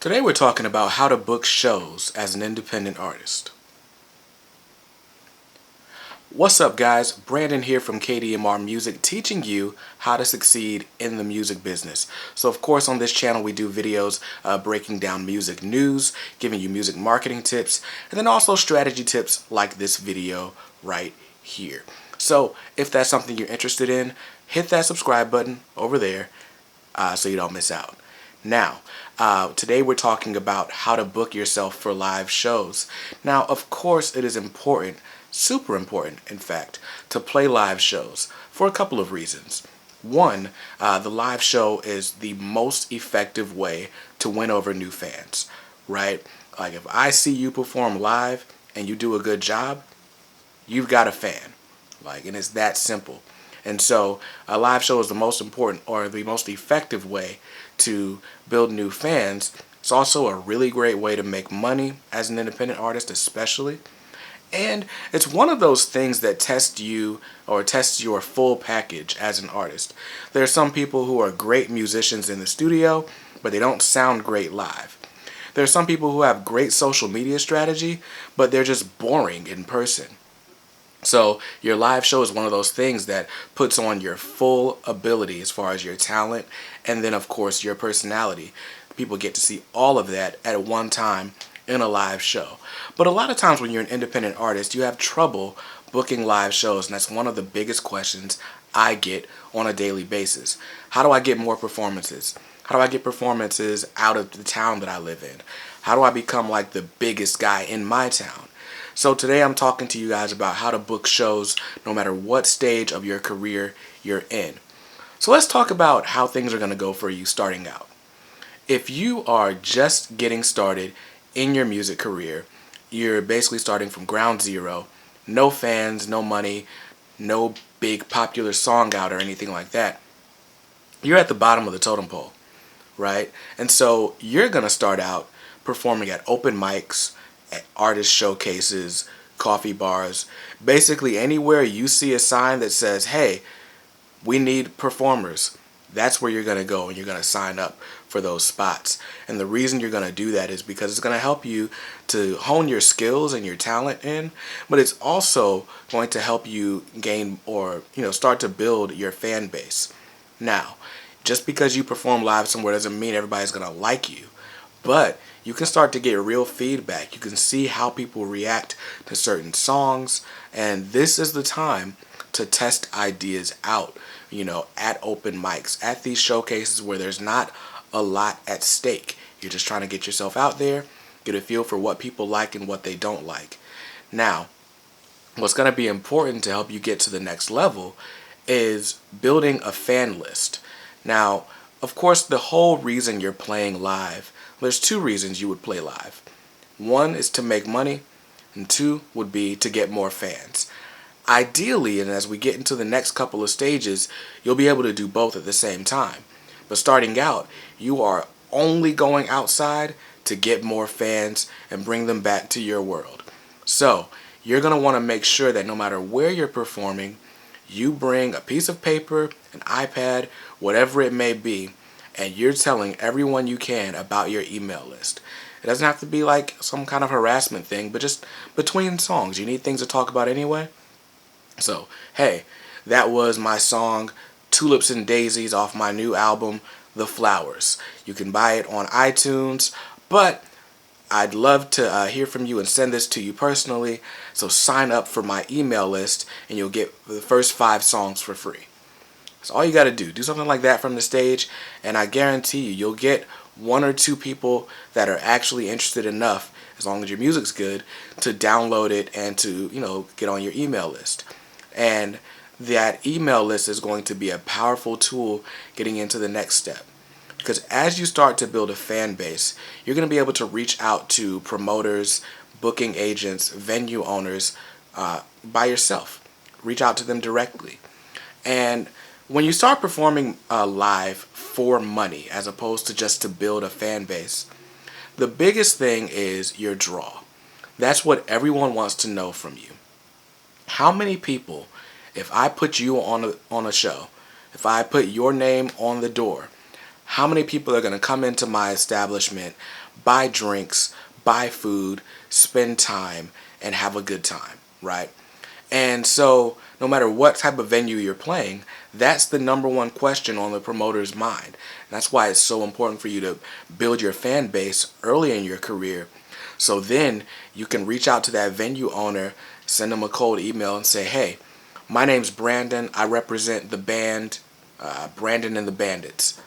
Today we're talking about how to book shows as an independent artist. What's up guys, Brandon here from KDMR Music, teaching you how to succeed in the music business. So of course on this channel we do videos breaking down music news, giving you music marketing tips, and then also strategy tips like this video right here. So if that's something you're interested in, hit that subscribe button over there so you don't miss out. Now, today we're talking about how to book yourself for live shows. Now, of course, it is important, super important, in fact, to play live shows for a couple of reasons. One, the live show is the most effective way to win over new fans, right? Like if I see you perform live and you do a good job, you've got a fan. And it's that simple. And so a live show is the most important or the most effective way to build new fans. It's also a really great way to make money as an independent artist especially. And it's one of those things that tests you or tests your full package as an artist. There are some people who are great musicians in the studio, but they don't sound great live. There are some people who have great social media strategy, but they're just boring in person. So your live show is one of those things that puts on your full ability as far as your talent and then of course your personality. People get to see all of that at one time in a live show. But a lot of times when you're an independent artist, you have trouble booking live shows, and that's one of the biggest questions I get on a daily basis. How do I get more performances? How do I get performances out of the town that I live in? How do I become like the biggest guy in my town? So today I'm talking to you guys about how to book shows no matter what stage of your career you're in. So let's talk about how things are going to go for you starting out. If you are just getting started in your music career, you're basically starting from ground zero, no fans, no money, no big popular song out or anything like that, you're at the bottom of the totem pole, right? And so you're going to start out performing at open mics, at artist showcases, coffee bars, basically anywhere you see a sign that says, hey, we need performers. That's where you're going to go and you're going to sign up for those spots. And the reason you're going to do that is because it's going to help you to hone your skills and your talent in, but it's also going to help you gain or start to build your fan base. Now, just because you perform live somewhere doesn't mean everybody's going to like you. But you can start to get real feedback. You can see how people react to certain songs. And this is the time to test ideas out, at open mics, at these showcases where there's not a lot at stake. You're just trying to get yourself out there, get a feel for what people like and what they don't like. Now, what's going to be important to help you get to the next level is building a fan list. Now, of course, the whole reason you're playing live, there's two reasons you would play live. One is to make money, and two would be to get more fans. Ideally, and as we get into the next couple of stages, you'll be able to do both at the same time. But starting out, you are only going outside to get more fans and bring them back to your world. So, you're going to want to make sure that no matter where you're performing, you bring a piece of paper, an iPad, whatever it may be, and you're telling everyone you can about your email list. It doesn't have to be like some kind of harassment thing, but just between songs. You need things to talk about anyway. So, hey, that was my song, Tulips and Daisies, off my new album, The Flowers. You can buy it on iTunes, but I'd love to hear from you and send this to you personally. So sign up for my email list, and you'll get the first 5 songs for free. That's all you got to do. Do something like that from the stage, and I guarantee you'll get 1 or 2 people that are actually interested enough, as long as your music's good, to download it and to, get on your email list. And that email list is going to be a powerful tool getting into the next step. Because as you start to build a fan base, you're going to be able to reach out to promoters, booking agents, venue owners by yourself. Reach out to them directly. And when you start performing live for money as opposed to just to build a fan base, the biggest thing is your draw. That's what everyone wants to know from you. How many people, if I put you on a show, if I put your name on the door, how many people are going to come into my establishment, buy drinks, buy food, spend time, and have a good time, right? And so no matter what type of venue you're playing, that's the number one question on the promoter's mind. And that's why it's so important for you to build your fan base early in your career. So then you can reach out to that venue owner, send them a cold email and say, hey, my name's Brandon. I represent the band Brandon and the Bandits.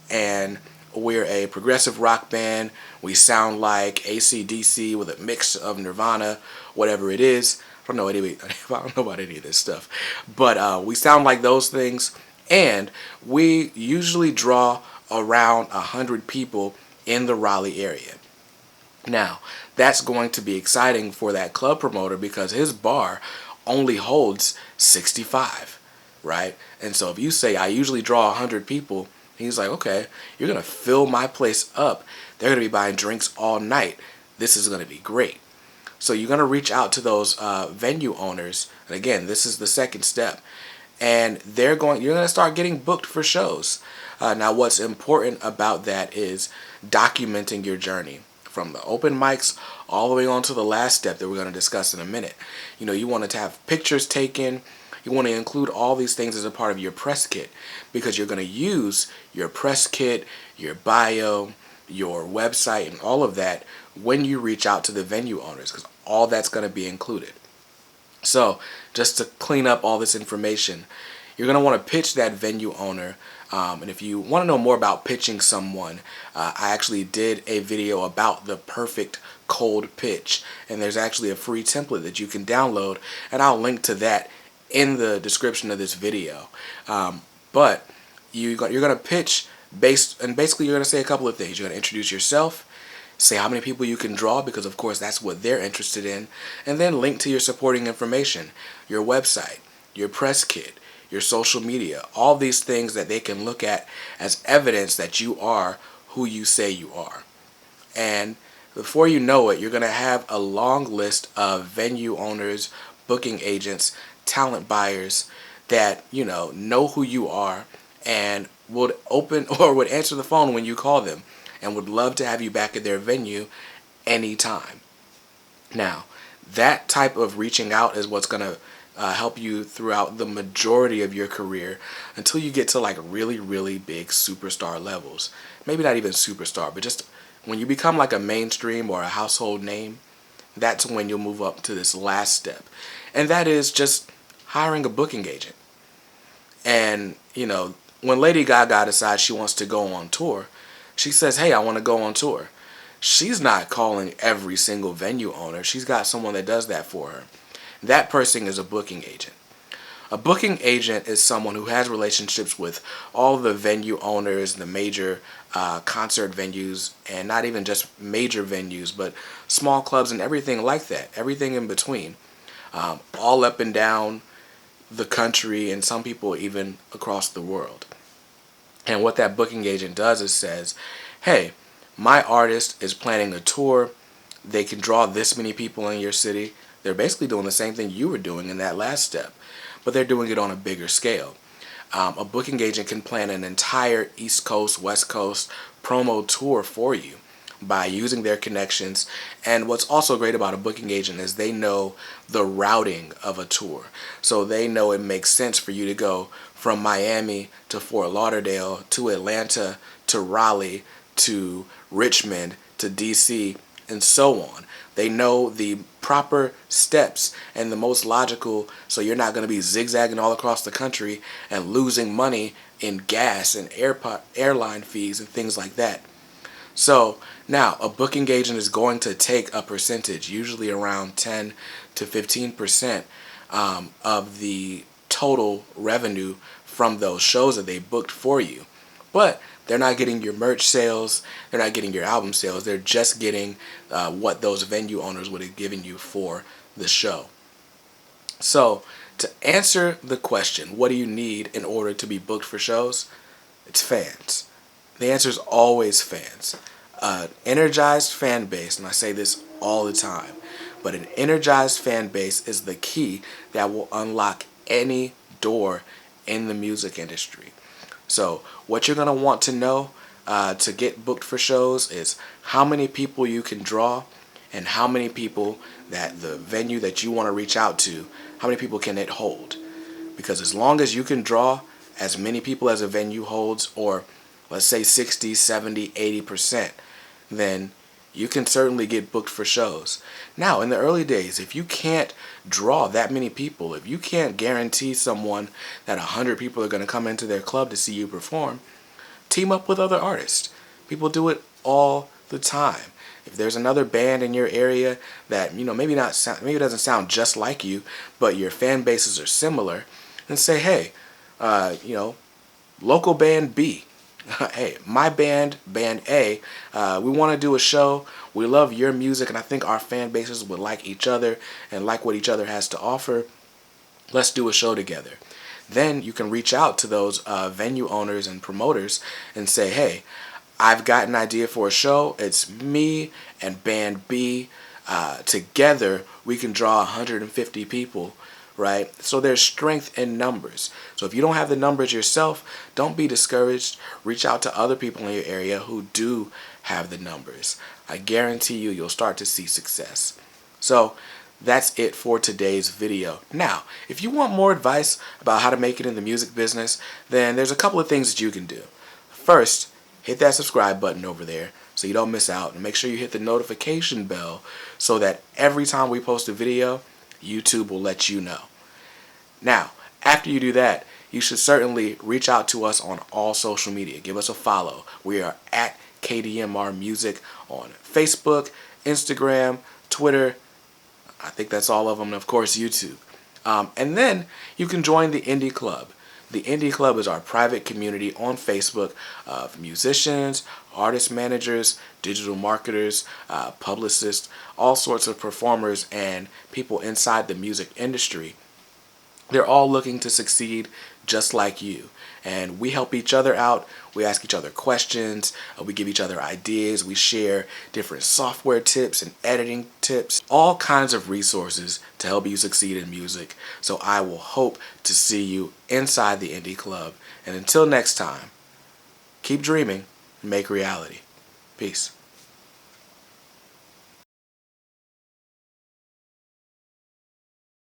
And we're a progressive rock band. We sound like AC/DC with a mix of Nirvana, whatever it is. I don't know about any of this stuff. But we sound like those things. And we usually draw around 100 people in the Raleigh area. Now, that's going to be exciting for that club promoter because his bar only holds 65, right? And so if you say, I usually draw 100 people, he's like, okay, you're going to fill my place up. They're going to be buying drinks all night. This is going to be great. So you're going to reach out to those venue owners. And again, this is the second step. And you're going to start getting booked for shows. Now, what's important about that is documenting your journey from the open mics all the way on to the last step that we're going to discuss in a minute. You know, you want to have pictures taken. You want to include all these things as a part of your press kit because you're going to use your press kit, your bio, your website, and all of that when you reach out to the venue owners because all that's going to be included. So just to clean up all this information, you're going to want to pitch that venue owner. And if you want to know more about pitching someone, I actually did a video about the perfect cold pitch. And there's actually a free template that you can download. And I'll link to that in the description of this video. But you're going to pitch basically you're going to say a couple of things. You're going to introduce yourself, say how many people you can draw because of course that's what they're interested in, and then link to your supporting information, your website, your press kit, your social media, all these things that they can look at as evidence that you are who you say you are. And before you know it, you're going to have a long list of venue owners, booking agents, talent buyers that, know who you are and would open or would answer the phone when you call them and would love to have you back at their venue anytime. Now, that type of reaching out is what's going to help you throughout the majority of your career until you get to like really, really big superstar levels. Maybe not even superstar, but just when you become like a mainstream or a household name, that's when you'll move up to this last step. And that is just hiring a booking agent. And, when Lady Gaga decides she wants to go on tour, she says, hey, I want to go on tour. She's not calling every single venue owner. She's got someone that does that for her. That person is a booking agent. A booking agent is someone who has relationships with all the venue owners, the major concert venues, and not even just major venues, but small clubs and everything like that, everything in between, all up and down the country and some people even across the world. And what that booking agent does is says, hey, my artist is planning a tour. They can draw this many people in your city. They're basically doing the same thing you were doing in that last step, but they're doing it on a bigger scale. A booking agent can plan an entire East Coast, West Coast promo tour for you by using their connections. And what's also great about a booking agent is they know the routing of a tour. So they know it makes sense for you to go from Miami to Fort Lauderdale to Atlanta to Raleigh to Richmond to DC and so on. They know the proper steps and the most logical, so you're not going to be zigzagging all across the country and losing money in gas and airline fees and things like that. So now a booking agent is going to take a percentage, usually around 10 to 15% of the total revenue from those shows that they booked for you. But they're not getting your merch sales. They're not getting your album sales. They're just getting what those venue owners would have given you for the show. So to answer the question, what do you need in order to be booked for shows? It's fans. The answer is always fans. Energized fan base, and I say this all the time, but an energized fan base is the key that will unlock any door in the music industry. So what you're going to want to know to get booked for shows is how many people you can draw and how many people that the venue that you want to reach out to, how many people can it hold. Because as long as you can draw as many people as a venue holds, or let's say 60, 70, 80%, then you can certainly get booked for shows. Now, in the early days, if you can't draw that many people, if you can't guarantee someone that 100 people are going to come into their club to see you perform, team up with other artists. People do it all the time. If there's another band in your area that, maybe maybe it doesn't sound just like you, but your fan bases are similar, then say, hey, local band B, hey, my band, band A, we want to do a show. We love your music, and I think our fan bases would like each other and like what each other has to offer. Let's do a show together. Then you can reach out to those venue owners and promoters and say, hey, I've got an idea for a show. It's me and band B. Together, we can draw 150 people, right? So there's strength in numbers. So if you don't have the numbers yourself, don't be discouraged. Reach out to other people in your area who do have the numbers. I guarantee you'll start to see success. So that's it for today's video. Now, if you want more advice about how to make it in the music business, then there's a couple of things that you can do. First, hit that subscribe button over there so you don't miss out, and make sure you hit the notification bell so that every time we post a video, YouTube will let you know. Now, after you do that, you should certainly reach out to us on all social media. Give us a follow. We are at KDMR Music on Facebook, Instagram, Twitter. I think that's all of them, and of course YouTube. And then you can join the Indie Club. The Indie Club is our private community on Facebook of musicians, artist managers, digital marketers, publicists, all sorts of performers and people inside the music industry. They're all looking to succeed just like you. And we help each other out. We ask each other questions. We give each other ideas. We share different software tips and editing tips. All kinds of resources to help you succeed in music. So I will hope to see you inside the Indie Club. And until next time, keep dreaming and make reality. Peace.